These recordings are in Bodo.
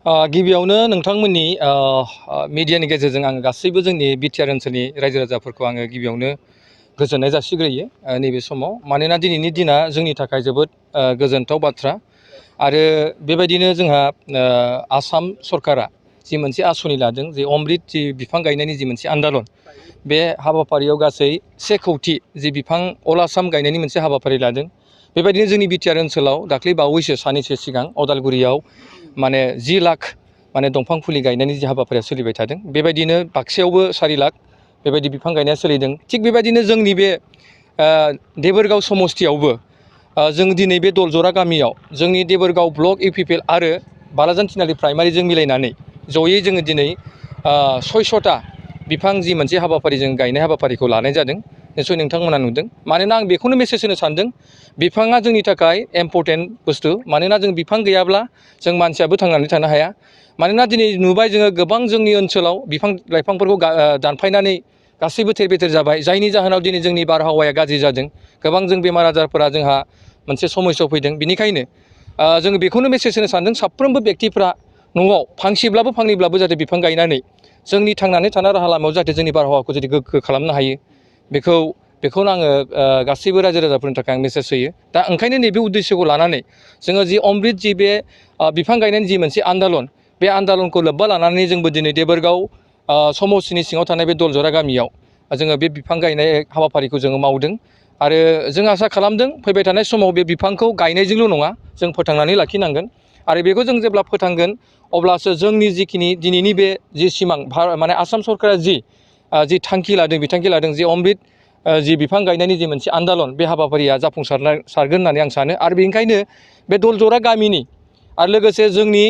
गिबियावनो नोंथांमोननि मिडियानि गेजेरजों आङो गासैबो जोंनि बिटिआर ओनसोलनि रायजो राजाफोरखौ आङो गिबियावनो गोजोननाय जासिग्रोयो नैबे समाव मानोना दिनैनि दिना जोंनि थाखाय जोबोद गोजोनथाव बाथ्रा आरो बेबायदिनो जोंहा आसाम सरकारा जि मोनसे आसनि लादों जे अमृत जि बिफां गायनायनि जि मोनसे आन्दालन बे हाबाफारियाव गासै 1 कौटि जि बिफां अल आसाम गायनायनि मोनसे हाबाफारि लादों। बेबायदिनो जोंनि बिटिआर ओनसोलाव दाख्लै बावैसो साननैसो सिगां अदालगुरियाव माने 10 लाख माने दंफां फुलि गायनायनि जि हाबाफारिया सोलिबाय थादों बेबायदिनो बाक्सायावबो 4 लाख बेबायदि बिफां गायनाया सोलिदों। थिग बेबायदिनो जोंनि बे देबोरगाव समस्तियावबो जों दिनै बे दलजरा गामियाव जोंनि देबोरगाव ब्लक इउपिपिएल आरो बालाजान थिनालि प्राइमारिजों मिलायनानै जयै जोङो दिनै 600टा बिफां जि मोनसे हाबाफारि जों गायनाय हाबाफारिखौ लानाय जादों। निसय नोंथांमोना नुदों मानोना आं बेखौनो मेसेज होनो सानदों बिफाङा जोंनि थाखाय इम्परटेन्ट बुस्थु मानोना जों बिफां गैयाब्ला जों मानसियाबो थांनानै थानो हाया। मानोना दिनै नुबाय जोङो गोबां जोंनि ओनसोलाव बिफां लाइफांफोरखौ दानफायनानै गासैबो थेर बेथेर जाबाय जायनि जाहोनाव दिनै जोंनि बारहावाया गाज्रि जादों। गोबां जों बेमार आजारफोरा जोंहा मोनसे समस्यायाव फैदों। बिनिखायनो जोङो बेखौनो मेसेज होनो सानदों साफ्रोमबो व्यक्तिफ्रा न'आव फांसेब्लाबो फांनैब्लाबो जाहाथे बिफां गायनानै जोंनि थांनानै थानाय राहा लामायाव जाहाथे जोंनि बारहावाखौ जुदि गोग्गो खालामनो हायो बेखौनो आङो गासैबो रायजो राजाफोरनि थाखाय आं मेसेज होयो। दा ओंखायनो नैबे उद्देश्यखौ लानानै जोङो जि अमृत जि बे बिफां गायनायनि जि मोनसे आन्दालन बे आन्दालनखौ लोब्बा लानानै जोंबो दिनै देबोरगाव समस्तिनि सिङाव थानाय बे दलजरा गामियाव जोङो बे बिफां गायनाय हाबाफारिखौ जोङो मावदों आरो जों आसा खालामदों फैबाय थानाय समाव बे बिफांखौ गायनायजोंल' नङा जों फोथांनानै लाखिनांगोन आरो बेखौ जों जेब्ला फोथांगोन अब्लासो जोंनि जिखिनि दिनैनि बे जि सिमां माने आसाम सरकारा जि थांखि लादों बिथांखि लादों जे अमृत जि बिफां गायनायनि जि मोनसे आन्दालन बे हाबाफारिया जाफुंसारगोन होननानै आं सानो आरो बेनिखायनो बे दलजरा गामिनि आरो लोगोसे जोंनि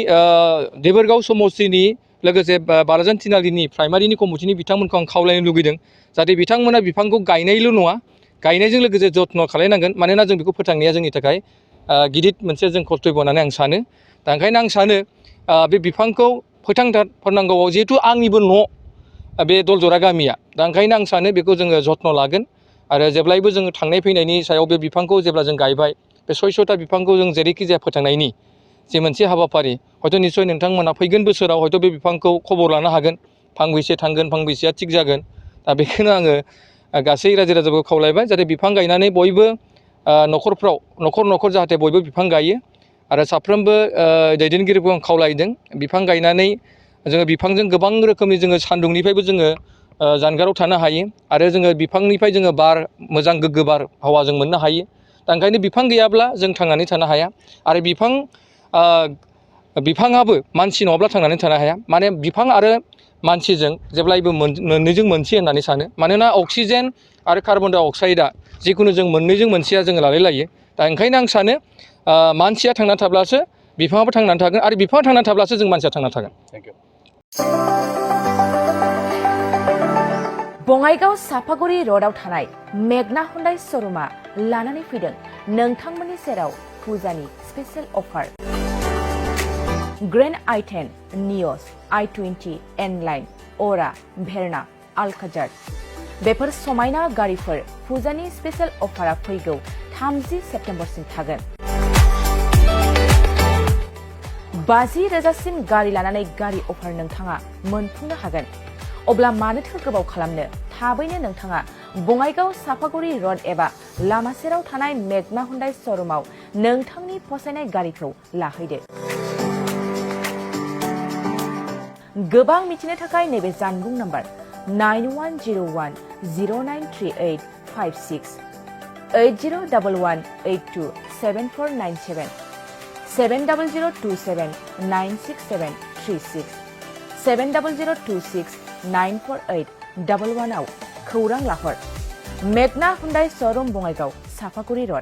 देबोरगाव समस्तिनि लोगोसे बालाजान थिनालिनि प्राइमारिनि कमिटिनि बिथांमोनखौ आं खावलायनो लुगैदों जाहाथे बिथांमोना बिफांखौ गायनायल' नङा गायनायजों लोगोसे जत्न खालायनांगोन मानोना जों बेखौ फोथांनाया जोंनि थाखाय गिदिर मोनसे जों कर्तब्य होननानै आं सानो। दा ओंखायनो आं सानो बे बिफांखौ फोथांथारनांगौआव जिहेथु आंनिबो न' बे दलजरा गामिया दा ओंखायनो आं सानो बेखौ जोङो जत्न लागोन आरो जेब्लायबो जोङो थांनाय फैनायनि सायाव बे बिफांखौ जेब्ला जों गायबाय बे 600टा बिफांखौ जों जेरैखि जाया फोथांनायनि जे मोनसे हाबाफारि हयथ' निस्सय नोंथांमोना फैगोन बोसोराव हयथ' बे बिफांखौ खबर लानो हागोन फांबेसे थांगोन फांबेसेया थिग जागोन। दा बेखौनो आङो गासै रायजो राजाखौ खावलायबाय जाहाथे बिफां गायनानै बयबो न'खरफ्राव न'खर जाहाथे बयबो बिफां गायो आरो साफ्रोमबो दैदेनगिरिखौ आं खावलायदों बिफां गायनानै जोङो बिफांजों गोबां रोखोमनि जोङो सान्दुंनिफ्रायबो जोङो जानगाराव थानो हायो आरो जोङो बिफांनिफ्राय जोङो बार मोजां गोग्गो बार हावा जों मोननो हायो। दा ओंखायनो बिफां गैयाब्ला जों थांनानै थानो हाया आरो बिफाङाबो मानसि नङाब्ला थांनानै थानो हाया माने बिफां आरो मानसिजों जेब्लायबो मोननैजों मोनसे होननानै सानो मानोना अक्सिजेन आरो कार्बन डाइ अक्साइडआ जिखुनु जों मोननैजों मोनसेया जोङो लालाय। दा ओंखायनो आं सानो मानसिया थांनानै थाब्लासो बिफाङाबो थांनानै थागोन आरो बिफाङा थांनानै थाब्लासो जों मानसिया थांनानै थागोन। Thank you. बङाइगाव सापागुरि र'डआव थानाय मेगना हुन्डाइ श'रुमा लानानै फैदों नोंथांमोननि सेराव फुजानि स्पेशेल अफार। ग्रेन्ड i10, नियस, i20, एनलाइन, अरा, भेरना, आलकाजार बेफोर समायना गारिफोर फुजानि स्पेशेल अफारा फैगौ 30 सेप्तेम्बरसिम थागोन। 50,000सिम गारि लानानै गारि अफार नोंथाङा मोनफुंनो हागोन। अब्ला मानोथो गोबाव खालामनो थाबैनो नोंथाङा बङाइगाव सापागुरि र'ड एबा लामा सेराव थानाय मेगना हुन्डाइ श'रुमाव नोंथांनि फसायनाय गारिखौ लाहैदो। गोबां मिथिनो थाखाय नैबे जानबुं नम्बर 9101093856 8011827497 700279673 70026948111 आव खौरां लाहर। मेगना हुन्डाइ श'रुम बङाइगाव सापागुरि र'ड।